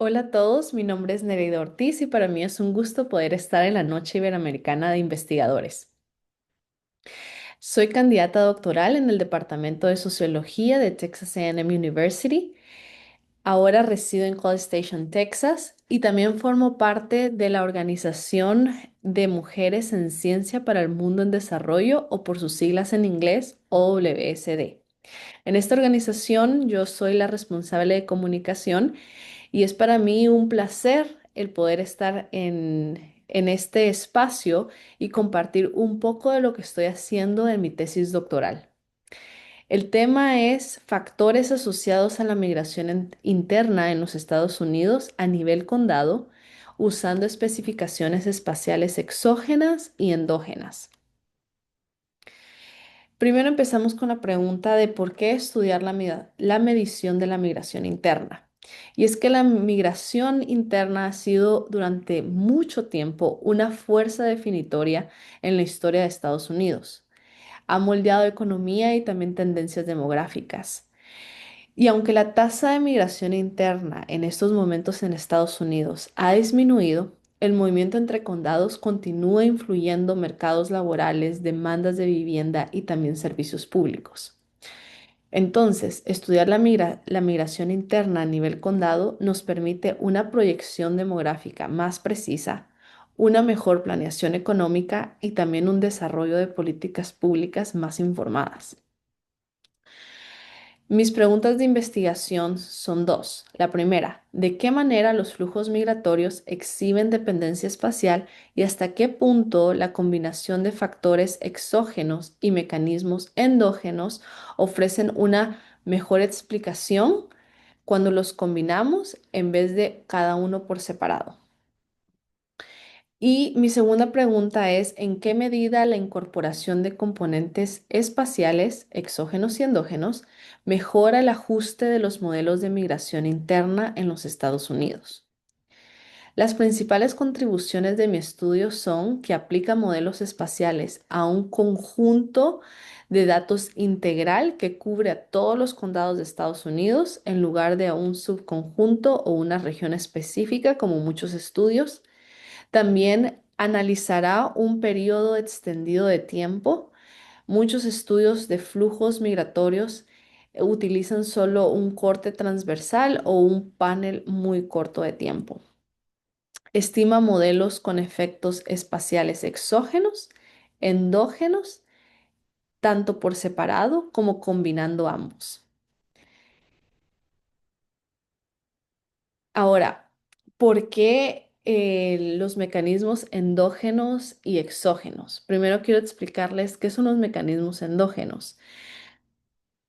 Hola a todos, mi nombre es Nereida Ortiz y para mí es un gusto poder estar en la Noche Iberoamericana de Investigadores. Soy candidata doctoral en el Departamento de Sociología de Texas A&M University. Ahora resido en College Station, Texas, y también formo parte de la Organización de Mujeres en Ciencia para el Mundo en Desarrollo, o por sus siglas en inglés, OWSD. En esta organización yo soy la responsable de comunicación y es para mí un placer el poder estar en este espacio y compartir un poco de lo que estoy haciendo en mi tesis doctoral. El tema es factores asociados a la migración interna en los Estados Unidos a nivel condado, usando especificaciones espaciales exógenas y endógenas. Primero empezamos con la pregunta de por qué estudiar la medición de la migración interna. Y es que la migración interna ha sido durante mucho tiempo una fuerza definitoria en la historia de Estados Unidos. Ha moldeado economía y también tendencias demográficas. Y aunque la tasa de migración interna en estos momentos en Estados Unidos ha disminuido, el movimiento entre condados continúa influyendo mercados laborales, demandas de vivienda y también servicios públicos. Entonces, estudiar la migración interna a nivel condado nos permite una proyección demográfica más precisa, una mejor planeación económica y también un desarrollo de políticas públicas más informadas. Mis preguntas de investigación son dos. La primera, ¿de qué manera los flujos migratorios exhiben dependencia espacial y hasta qué punto la combinación de factores exógenos y mecanismos endógenos ofrecen una mejor explicación cuando los combinamos en vez de cada uno por separado? Y mi segunda pregunta es, ¿en qué medida la incorporación de componentes espaciales, exógenos y endógenos, mejora el ajuste de los modelos de migración interna en los Estados Unidos? Las principales contribuciones de mi estudio son que aplica modelos espaciales a un conjunto de datos integral que cubre a todos los condados de Estados Unidos en lugar de a un subconjunto o una región específica, como muchos estudios. También analizará un periodo extendido de tiempo. Muchos estudios de flujos migratorios utilizan solo un corte transversal o un panel muy corto de tiempo. Estima modelos con efectos espaciales exógenos, endógenos, tanto por separado como combinando ambos. Ahora, ¿por qué los mecanismos endógenos y exógenos? Primero quiero explicarles qué son los mecanismos endógenos.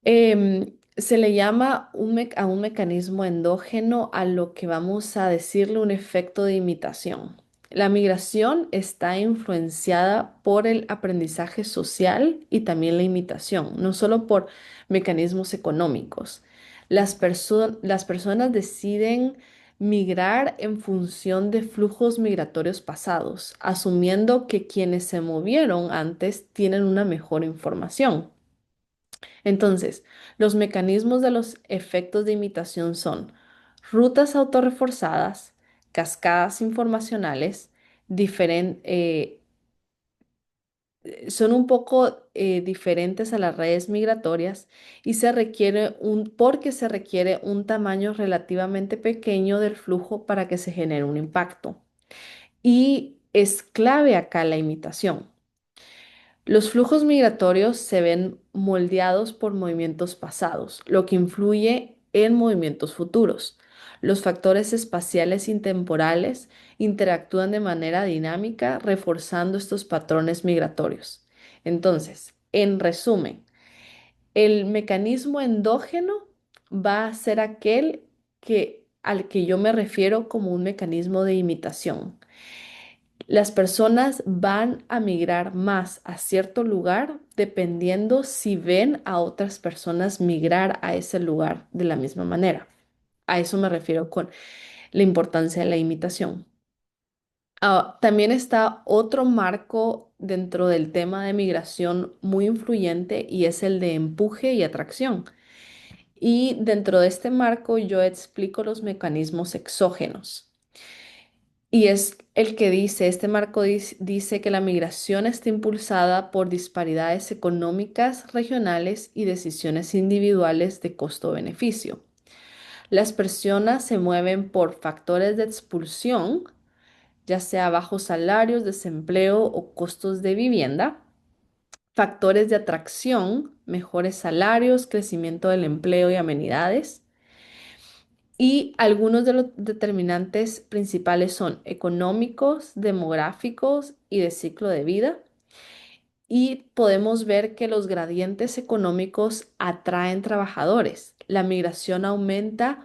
Se le llama a un mecanismo endógeno a lo que vamos a decirle un efecto de imitación. La migración está influenciada por el aprendizaje social y también la imitación, no solo por mecanismos económicos. Las personas deciden migrar en función de flujos migratorios pasados, asumiendo que quienes se movieron antes tienen una mejor información. Entonces, los mecanismos de los efectos de imitación son rutas autorreforzadas, cascadas informacionales, diferen- eh, son un poco diferentes a las redes migratorias y porque se requiere un tamaño relativamente pequeño del flujo para que se genere un impacto. Y es clave acá la imitación. Los flujos migratorios se ven moldeados por movimientos pasados, lo que influye en movimientos futuros. Los factores espaciales y temporales interactúan de manera dinámica, reforzando estos patrones migratorios. Entonces, en resumen, el mecanismo endógeno va a ser al que yo me refiero como un mecanismo de imitación. Las personas van a migrar más a cierto lugar dependiendo si ven a otras personas migrar a ese lugar de la misma manera. A eso me refiero con la importancia de la imitación. También está otro marco dentro del tema de migración muy influyente y es el de empuje y atracción. Y dentro de este marco yo explico los mecanismos exógenos. Y es el que dice, este marco dice que la migración está impulsada por disparidades económicas regionales y decisiones individuales de costo-beneficio. Las personas se mueven por factores de expulsión, ya sea bajos salarios, desempleo o costos de vivienda, factores de atracción, mejores salarios, crecimiento del empleo y amenidades. Y algunos de los determinantes principales son económicos, demográficos y de ciclo de vida. Y podemos ver que los gradientes económicos atraen trabajadores. La migración aumenta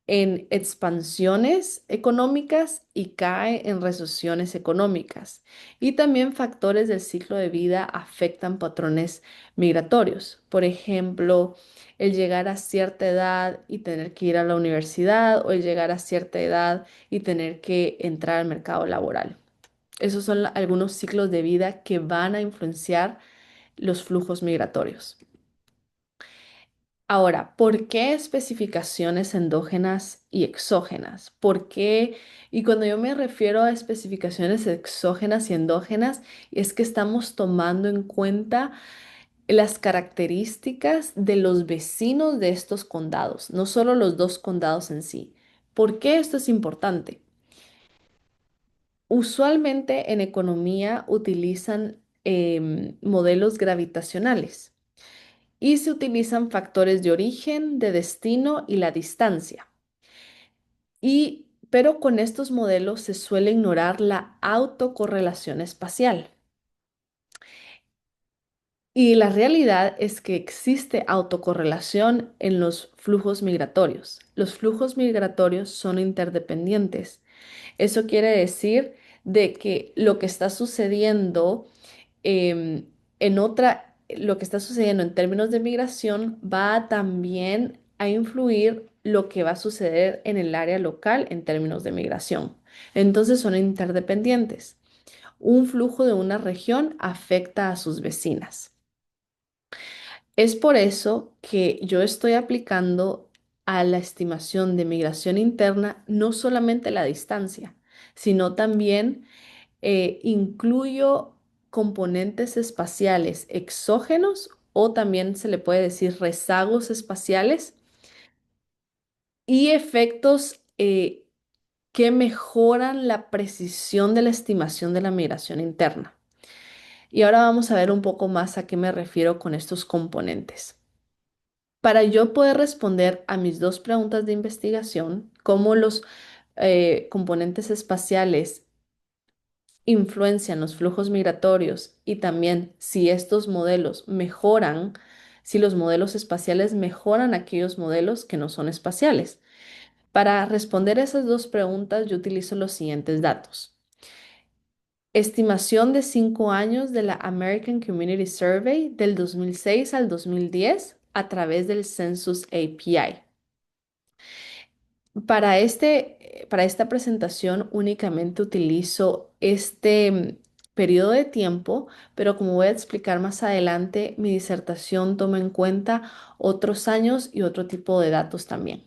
en expansiones económicas y cae en recesiones económicas. Y también factores del ciclo de vida afectan patrones migratorios. Por ejemplo, el llegar a cierta edad y tener que ir a la universidad o el llegar a cierta edad y tener que entrar al mercado laboral. Esos son algunos ciclos de vida que van a influenciar los flujos migratorios. Ahora, ¿por qué especificaciones endógenas y exógenas? ¿Por qué? Y cuando yo me refiero a especificaciones exógenas y endógenas, es que estamos tomando en cuenta las características de los vecinos de estos condados, no solo los dos condados en sí. ¿Por qué esto es importante? Usualmente en economía utilizan modelos gravitacionales y se utilizan factores de origen, de destino y la distancia. Pero con estos modelos se suele ignorar la autocorrelación espacial. Y la realidad es que existe autocorrelación en los flujos migratorios. Los flujos migratorios son interdependientes. Eso quiere decir de que lo que está sucediendo lo que está sucediendo en términos de migración va también a influir lo que va a suceder en el área local en términos de migración. Entonces son interdependientes. Un flujo de una región afecta a sus vecinas. Es por eso que yo estoy aplicando a la estimación de migración interna no solamente la distancia, sino también incluyo componentes espaciales exógenos o también se le puede decir rezagos espaciales y efectos que mejoran la precisión de la estimación de la migración interna. Y ahora vamos a ver un poco más a qué me refiero con estos componentes. Para yo poder responder a mis dos preguntas de investigación, cómo los componentes espaciales influencian los flujos migratorios y también si estos modelos mejoran, si los modelos espaciales mejoran aquellos modelos que no son espaciales. Para responder esas dos preguntas, yo utilizo los siguientes datos. Estimación de 5 años de la American Community Survey del 2006 al 2010 a través del Census API. Para esta presentación únicamente utilizo este periodo de tiempo, pero como voy a explicar más adelante, mi disertación toma en cuenta otros años y otro tipo de datos también.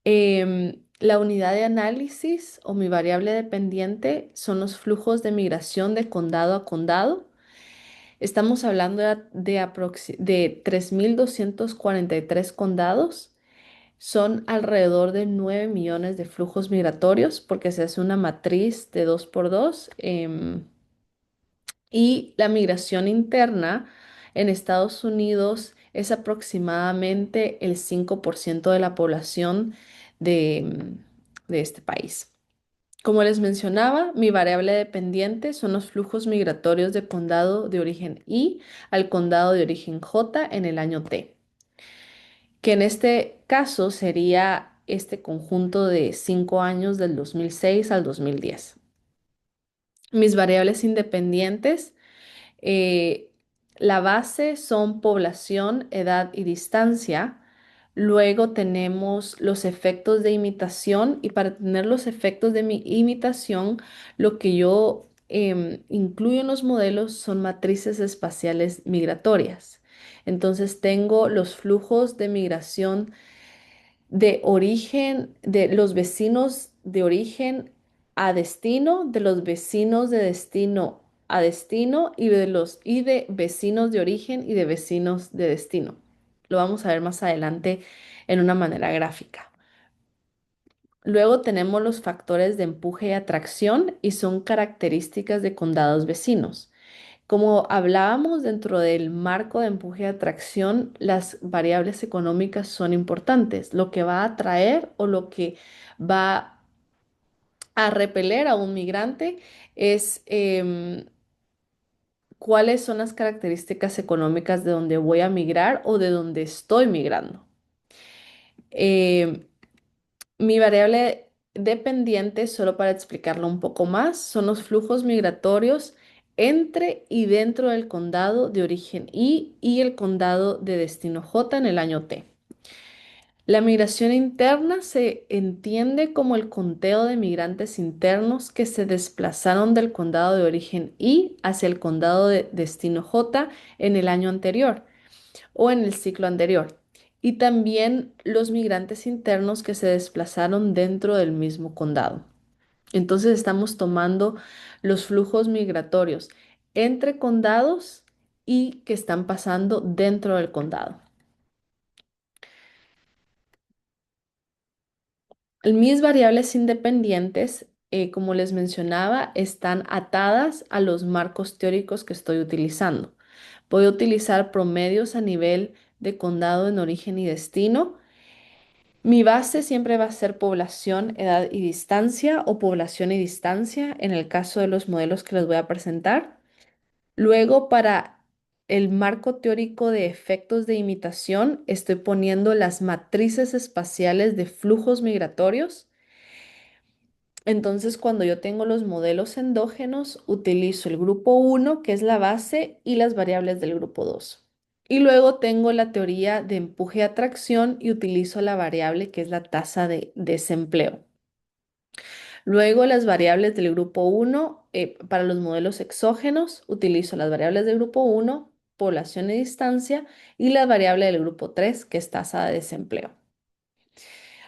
La unidad de análisis o mi variable dependiente son los flujos de migración de condado a condado. Estamos hablando de 3.243 condados. Son alrededor de 9 millones de flujos migratorios porque se hace una matriz de 2 por 2. Y la migración interna en Estados Unidos es aproximadamente el 5% de la población de este país. Como les mencionaba, mi variable dependiente son los flujos migratorios de condado de origen I al condado de origen J en el año T, que en este caso sería este conjunto de 5 años del 2006 al 2010. Mis variables independientes, eh, la base son población, edad y distancia. Luego tenemos los efectos de imitación y para tener los efectos de mi imitación, lo que yo incluyo en los modelos son matrices espaciales migratorias. Entonces tengo los flujos de migración de origen, de los vecinos de origen a destino, de los vecinos de destino a destino y de vecinos de origen y de vecinos de destino. Lo vamos a ver más adelante en una manera gráfica. Luego tenemos los factores de empuje y atracción y son características de condados vecinos. Como hablábamos dentro del marco de empuje y atracción, las variables económicas son importantes. Lo que va a atraer o lo que va a repeler a un migrante es cuáles son las características económicas de donde voy a migrar o de donde estoy migrando. Em, Mi variable dependiente, solo para explicarlo un poco más, son los flujos migratorios entre y dentro del condado de origen I y el condado de destino J en el año T. La migración interna se entiende como el conteo de migrantes internos que se desplazaron del condado de origen I hacia el condado de destino J en el año anterior o en el ciclo anterior, y también los migrantes internos que se desplazaron dentro del mismo condado. Entonces estamos tomando los flujos migratorios entre condados y que están pasando dentro del condado. Mis variables independientes, como les mencionaba, están atadas a los marcos teóricos que estoy utilizando. Voy a utilizar promedios a nivel de condado en origen y destino. Mi base siempre va a ser población, edad y distancia o población y distancia en el caso de los modelos que les voy a presentar. Luego, para el marco teórico de efectos de imitación, estoy poniendo las matrices espaciales de flujos migratorios. Entonces, cuando yo tengo los modelos endógenos, utilizo el grupo uno, que es la base, y las variables del grupo 2. Y luego tengo la teoría de empuje y atracción y utilizo la variable que es la tasa de desempleo. Luego las variables del grupo uno para los modelos exógenos, utilizo las variables del grupo uno, población y distancia, y la variable del grupo 3, que es tasa de desempleo.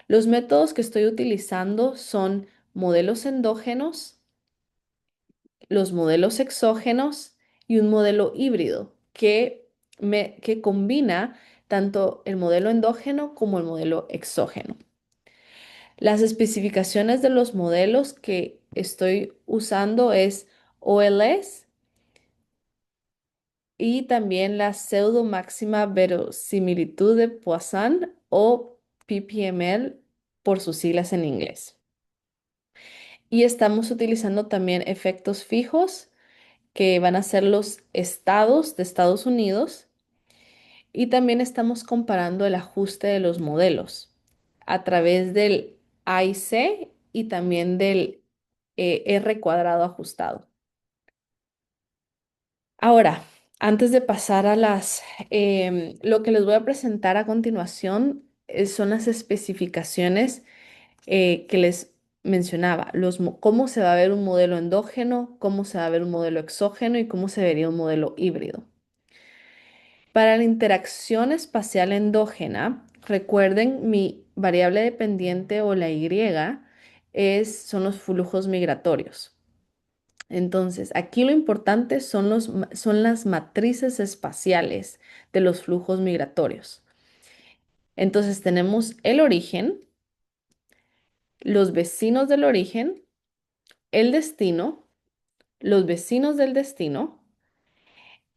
Los métodos que estoy utilizando son modelos endógenos, los modelos exógenos y un modelo híbrido que combina tanto el modelo endógeno como el modelo exógeno. Las especificaciones de los modelos que estoy usando es OLS y también la pseudo máxima verosimilitud de Poisson o PPML por sus siglas en inglés. Y estamos utilizando también efectos fijos que van a ser los estados de Estados Unidos, y también estamos comparando el ajuste de los modelos a través del AIC y también del R cuadrado ajustado. Ahora, antes de pasar a lo que les voy a presentar a continuación son las especificaciones que les mencionaba, cómo se va a ver un modelo endógeno, cómo se va a ver un modelo exógeno y cómo se vería un modelo híbrido. Para la interacción espacial endógena, recuerden mi variable dependiente o la Y son los flujos migratorios. Entonces, aquí lo importante son las matrices espaciales de los flujos migratorios. Entonces, tenemos el origen, los vecinos del origen, el destino, los vecinos del destino,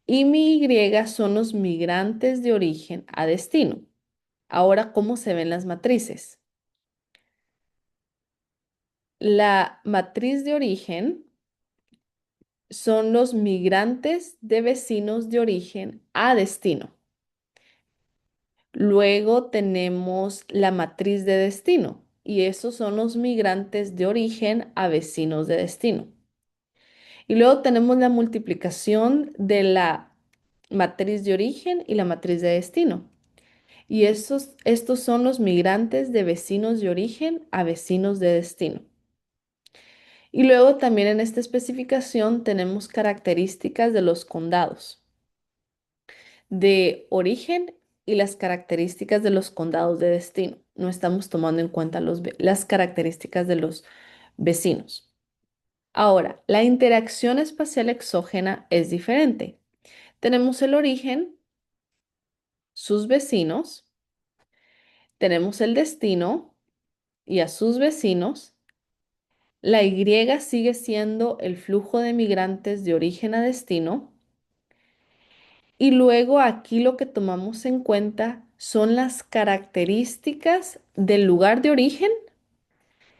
y mi Y son los migrantes de origen a destino. Ahora, ¿cómo se ven las matrices? La matriz de origen son los migrantes de vecinos de origen a destino. Luego tenemos la matriz de destino y esos son los migrantes de origen a vecinos de destino. Y luego tenemos la multiplicación de la matriz de origen y la matriz de destino. Y estos son los migrantes de vecinos de origen a vecinos de destino. Y luego también en esta especificación tenemos características de los condados. de origen y las características de los condados de destino. No estamos tomando en cuenta las características de los vecinos. Ahora, la interacción espacial exógena es diferente. Tenemos el origen, sus vecinos, tenemos el destino y a sus vecinos. La Y sigue siendo el flujo de migrantes de origen a destino. Y luego aquí lo que tomamos en cuenta son las características del lugar de origen,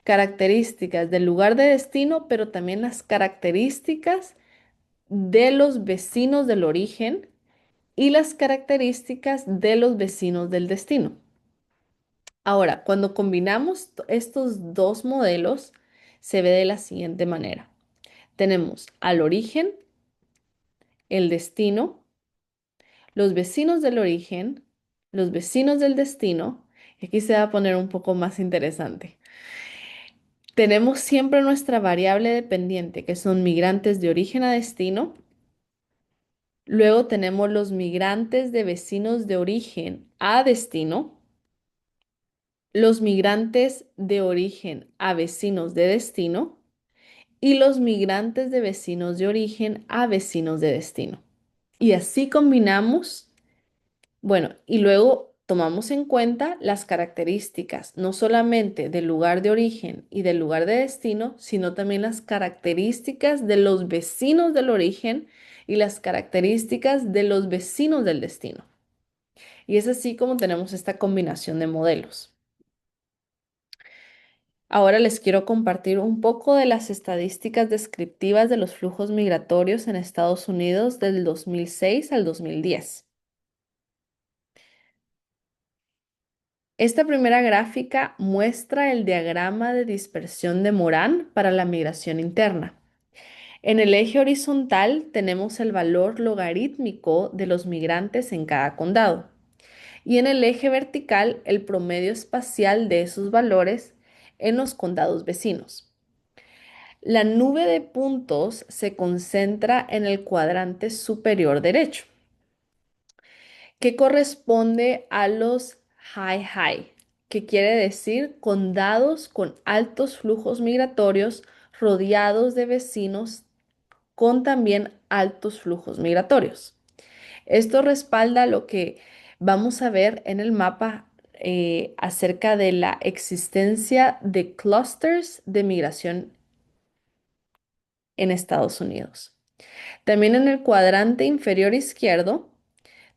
características del lugar de destino, pero también las características de los vecinos del origen y las características de los vecinos del destino. Ahora, cuando combinamos estos dos modelos, se ve de la siguiente manera. Tenemos al origen, el destino, los vecinos del origen, los vecinos del destino, y aquí se va a poner un poco más interesante. Tenemos siempre nuestra variable dependiente, que son migrantes de origen a destino. Luego tenemos los migrantes de vecinos de origen a destino, los migrantes de origen a vecinos de destino y los migrantes de vecinos de origen a vecinos de destino. Y así combinamos. Bueno, y luego tomamos en cuenta las características, no solamente del lugar de origen y del lugar de destino, sino también las características de los vecinos del origen y las características de los vecinos del destino. Y es así como tenemos esta combinación de modelos. Ahora les quiero compartir un poco de las estadísticas descriptivas de los flujos migratorios en Estados Unidos del 2006 al 2010. Esta primera gráfica muestra el diagrama de dispersión de Moran para la migración interna. En el eje horizontal tenemos el valor logarítmico de los migrantes en cada condado y en el eje vertical el promedio espacial de esos valores en los condados vecinos. La nube de puntos se concentra en el cuadrante superior derecho, que corresponde a los high, que quiere decir condados con altos flujos migratorios rodeados de vecinos con también altos flujos migratorios. Esto respalda lo que vamos a ver en el mapa acerca de la existencia de clusters de migración en Estados Unidos. También en el cuadrante inferior izquierdo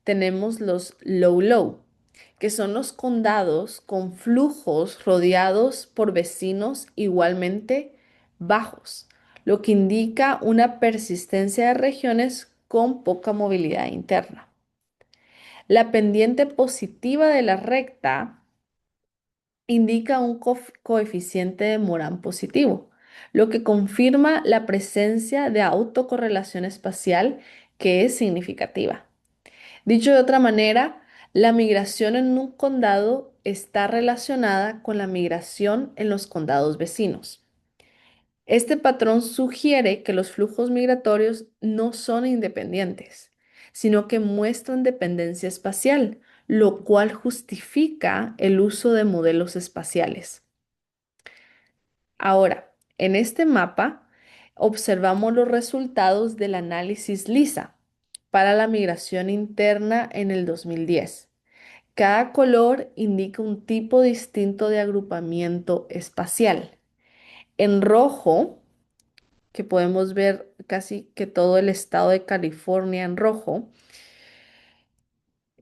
tenemos los low, que son los condados con flujos rodeados por vecinos igualmente bajos, lo que indica una persistencia de regiones con poca movilidad interna. La pendiente positiva de la recta indica un coeficiente de Moran positivo, lo que confirma la presencia de autocorrelación espacial que es significativa. Dicho de otra manera, la migración en un condado está relacionada con la migración en los condados vecinos. Este patrón sugiere que los flujos migratorios no son independientes, sino que muestran dependencia espacial, lo cual justifica el uso de modelos espaciales. Ahora, en este mapa observamos los resultados del análisis LISA para la migración interna en el 2010. Cada color indica un tipo distinto de agrupamiento espacial. En rojo, que podemos ver casi que todo el estado de California en rojo,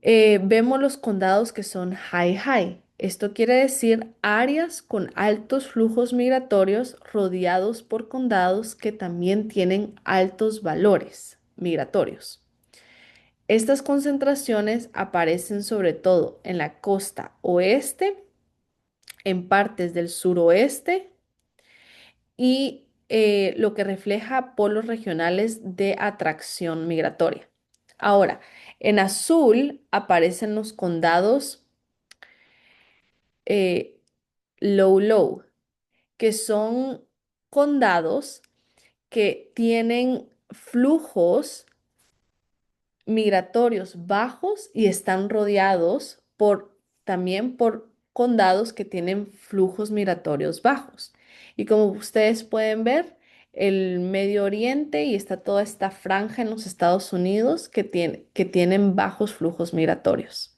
vemos los condados que son high. Esto quiere decir áreas con altos flujos migratorios rodeados por condados que también tienen altos valores migratorios. Estas concentraciones aparecen sobre todo en la costa oeste, en partes del suroeste y lo que refleja polos regionales de atracción migratoria. Ahora, en azul aparecen los condados eh, low, que son condados que tienen flujos migratorios bajos y están rodeados también por condados que tienen flujos migratorios bajos. Y como ustedes pueden ver, el Medio Oriente y está toda esta franja en los Estados Unidos que tienen bajos flujos migratorios.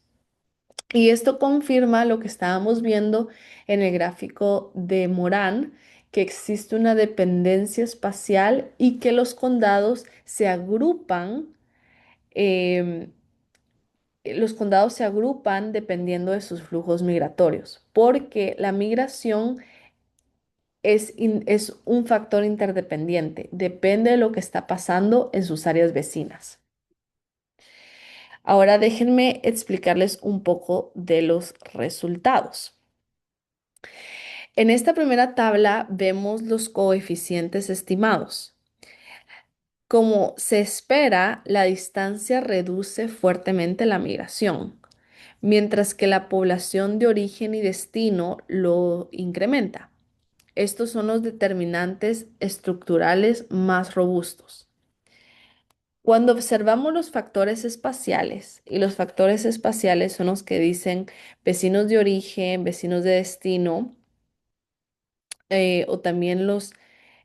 Y esto confirma lo que estábamos viendo en el gráfico de Morán, que existe una dependencia espacial y que los condados se agrupan, em, los condados se agrupan dependiendo de sus flujos migratorios, porque la migración es un factor interdependiente, depende de lo que está pasando en sus áreas vecinas. Ahora déjenme explicarles un poco de los resultados. En esta primera tabla vemos los coeficientes estimados. Como se espera, la distancia reduce fuertemente la migración, mientras que la población de origen y destino lo incrementa. Estos son los determinantes estructurales más robustos. Cuando observamos los factores espaciales, y los factores espaciales son los que dicen vecinos de origen, vecinos de destino, o también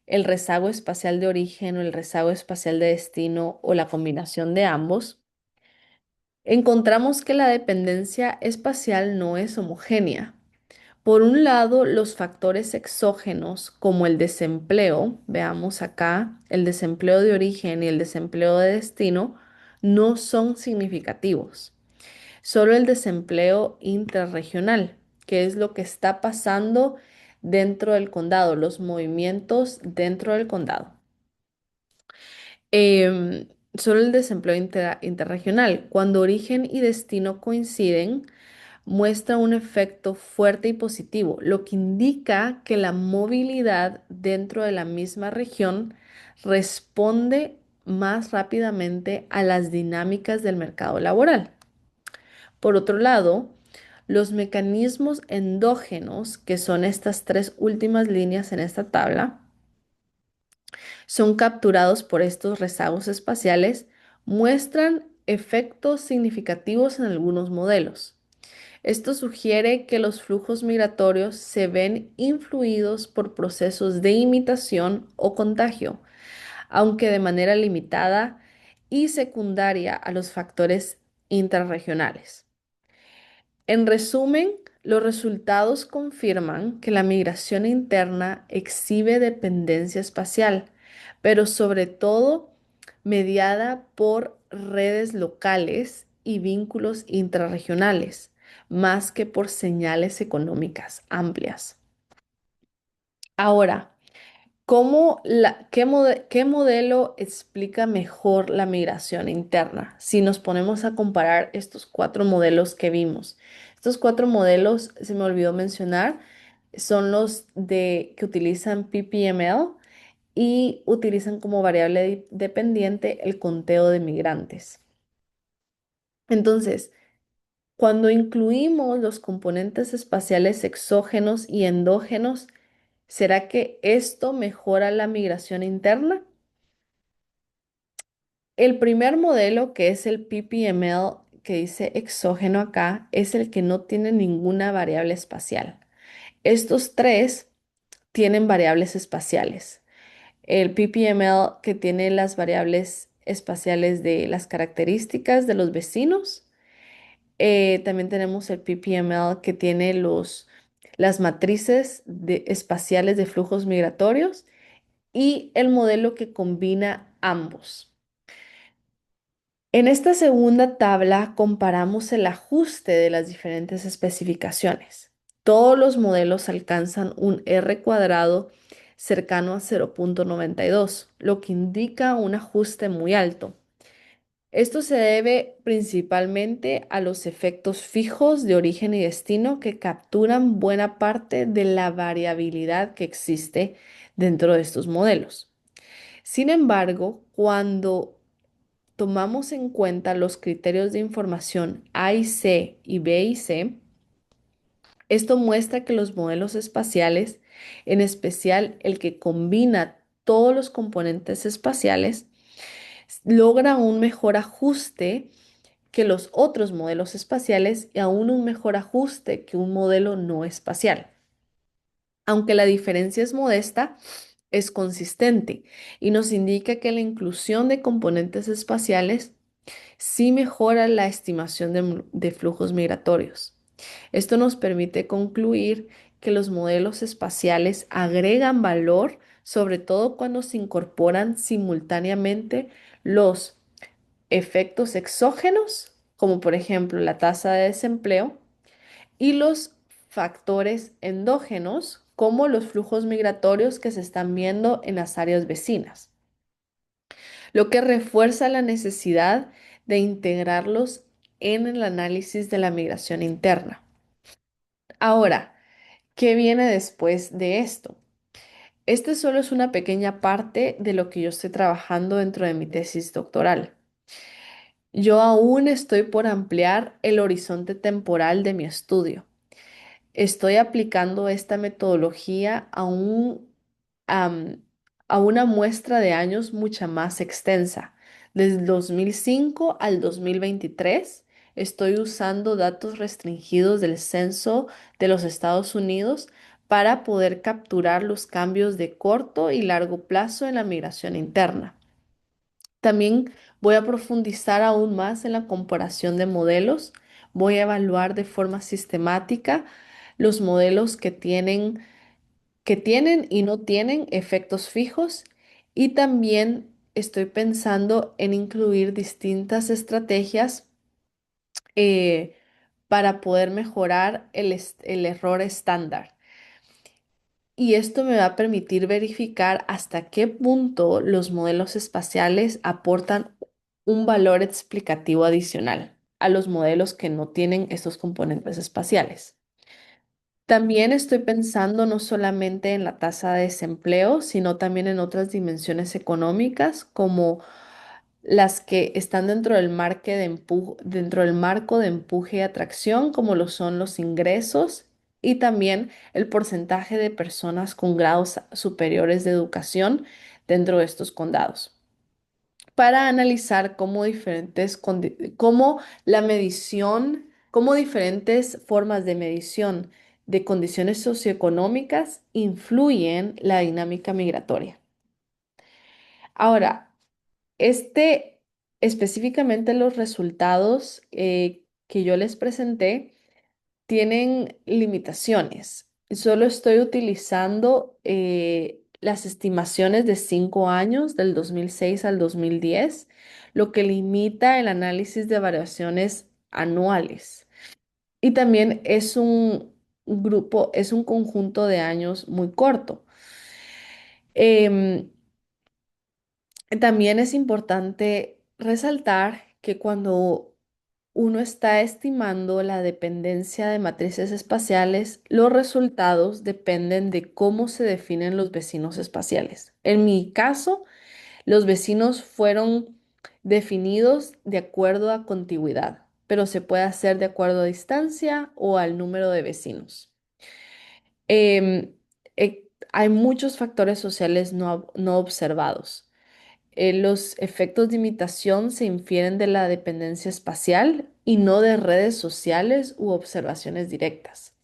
el rezago espacial de origen o el rezago espacial de destino o la combinación de ambos, encontramos que la dependencia espacial no es homogénea. Por un lado, los factores exógenos como el desempleo, veamos acá, el desempleo de origen y el desempleo de destino, no son significativos. Solo el desempleo intrarregional, que es lo que está pasando dentro del condado, los movimientos dentro del condado. Solo el desempleo interregional, cuando origen y destino coinciden, muestra un efecto fuerte y positivo, lo que indica que la movilidad dentro de la misma región responde más rápidamente a las dinámicas del mercado laboral. Por otro lado, los mecanismos endógenos, que son estas tres últimas líneas en esta tabla, son capturados por estos rezagos espaciales, muestran efectos significativos en algunos modelos. Esto sugiere que los flujos migratorios se ven influidos por procesos de imitación o contagio, aunque de manera limitada y secundaria a los factores intrarregionales. En resumen, los resultados confirman que la migración interna exhibe dependencia espacial, pero sobre todo mediada por redes locales y vínculos intrarregionales, más que por señales económicas amplias. Ahora, ¿qué modelo explica mejor la migración interna? Si nos ponemos a comparar estos cuatro modelos que vimos. Estos cuatro modelos, se me olvidó mencionar, son los que utilizan PPML y utilizan como variable dependiente el conteo de migrantes. Entonces, cuando incluimos los componentes espaciales exógenos y endógenos, ¿será que esto mejora la migración interna? El primer modelo, que es el PPML, que dice exógeno acá, es el que no tiene ninguna variable espacial. Estos tres tienen variables espaciales. El PPML que tiene las variables espaciales de las características de los vecinos. También tenemos el PPML que tiene las matrices espaciales de flujos migratorios y el modelo que combina ambos. En esta segunda tabla comparamos el ajuste de las diferentes especificaciones. Todos los modelos alcanzan un R cuadrado cercano a 0,92, lo que indica un ajuste muy alto. Esto se debe principalmente a los efectos fijos de origen y destino que capturan buena parte de la variabilidad que existe dentro de estos modelos. Sin embargo, cuando tomamos en cuenta los criterios de información A y C y B y C, esto muestra que los modelos espaciales, en especial el que combina todos los componentes espaciales, logra un mejor ajuste que los otros modelos espaciales y aún un mejor ajuste que un modelo no espacial. Aunque la diferencia es modesta, es consistente y nos indica que la inclusión de componentes espaciales sí mejora la estimación de flujos migratorios. Esto nos permite concluir que los modelos espaciales agregan valor, sobre todo cuando se incorporan simultáneamente los efectos exógenos, como por ejemplo la tasa de desempleo, y los factores endógenos, como los flujos migratorios que se están viendo en las áreas vecinas, lo que refuerza la necesidad de integrarlos en el análisis de la migración interna. Ahora, ¿qué viene después de esto? Este solo es una pequeña parte de lo que yo estoy trabajando dentro de mi tesis doctoral. Yo aún estoy por ampliar el horizonte temporal de mi estudio. Estoy aplicando esta metodología am, a una muestra de años mucha más extensa. Desde el 2005 al 2023 estoy usando datos restringidos del censo de los Estados Unidos para poder capturar los cambios de corto y largo plazo en la migración interna. También voy a profundizar aún más en la comparación de modelos. Voy a evaluar de forma sistemática los modelos que tienen y no tienen efectos fijos. Y también estoy pensando en incluir distintas estrategias eh, para poder mejorar el error estándar. Y esto me va a permitir verificar hasta qué punto los modelos espaciales aportan un valor explicativo adicional a los modelos que no tienen estos componentes espaciales. También estoy pensando no solamente en la tasa de desempleo, sino también en otras dimensiones económicas, como las que están dentro del marco de empuje y atracción, como lo son los ingresos y también el porcentaje de personas con grados superiores de educación dentro de estos condados, para analizar cómo la medición, cómo diferentes formas de medición de condiciones socioeconómicas influyen la dinámica migratoria. Ahora, este, específicamente los resultados que yo les presenté tienen limitaciones. Solo estoy utilizando las estimaciones de 5 años, del 2006 al 2010, lo que limita el análisis de variaciones anuales. Y también es un grupo, es un conjunto de años muy corto. Em, También es importante resaltar que cuando uno está estimando la dependencia de matrices espaciales, los resultados dependen de cómo se definen los vecinos espaciales. En mi caso, los vecinos fueron definidos de acuerdo a contigüidad, pero se puede hacer de acuerdo a distancia o al número de vecinos. Hay muchos factores sociales no observados. Los efectos de imitación se infieren de la dependencia espacial y no de redes sociales u observaciones directas.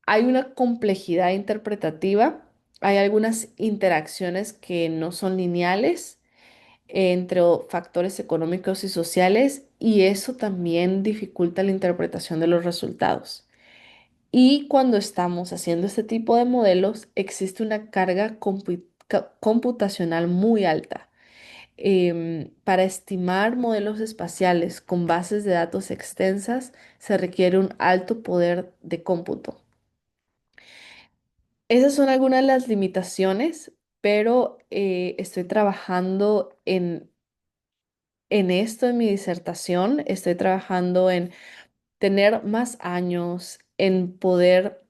Hay una complejidad interpretativa, hay algunas interacciones que no son lineales entre factores económicos y sociales, y eso también dificulta la interpretación de los resultados. Y cuando estamos haciendo este tipo de modelos, existe una carga computacional muy alta. Para estimar modelos espaciales con bases de datos extensas se requiere un alto poder de cómputo. Esas son algunas de las limitaciones, pero estoy trabajando en esto en mi disertación. Estoy trabajando en tener más años, en poder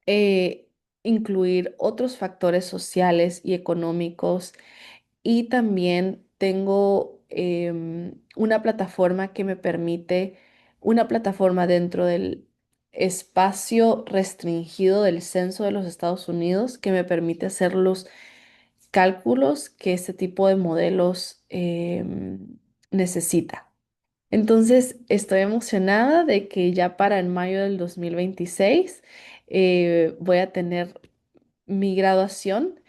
eh, incluir otros factores sociales y económicos. Y también tengo una plataforma que me permite, una plataforma dentro del espacio restringido del censo de los Estados Unidos que me permite hacer los cálculos que este tipo de modelos necesita. Entonces, estoy emocionada de que ya para el mayo del 2026 voy a tener mi graduación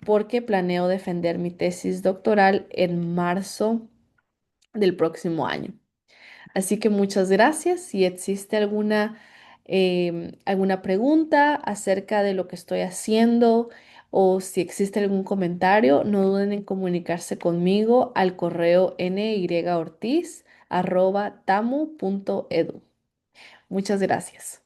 porque planeo defender mi tesis doctoral en marzo del próximo año. Así que muchas gracias. Si existe alguna pregunta acerca de lo que estoy haciendo o si existe algún comentario, no duden en comunicarse conmigo al correo nyortiz@tamu.edu. Muchas gracias.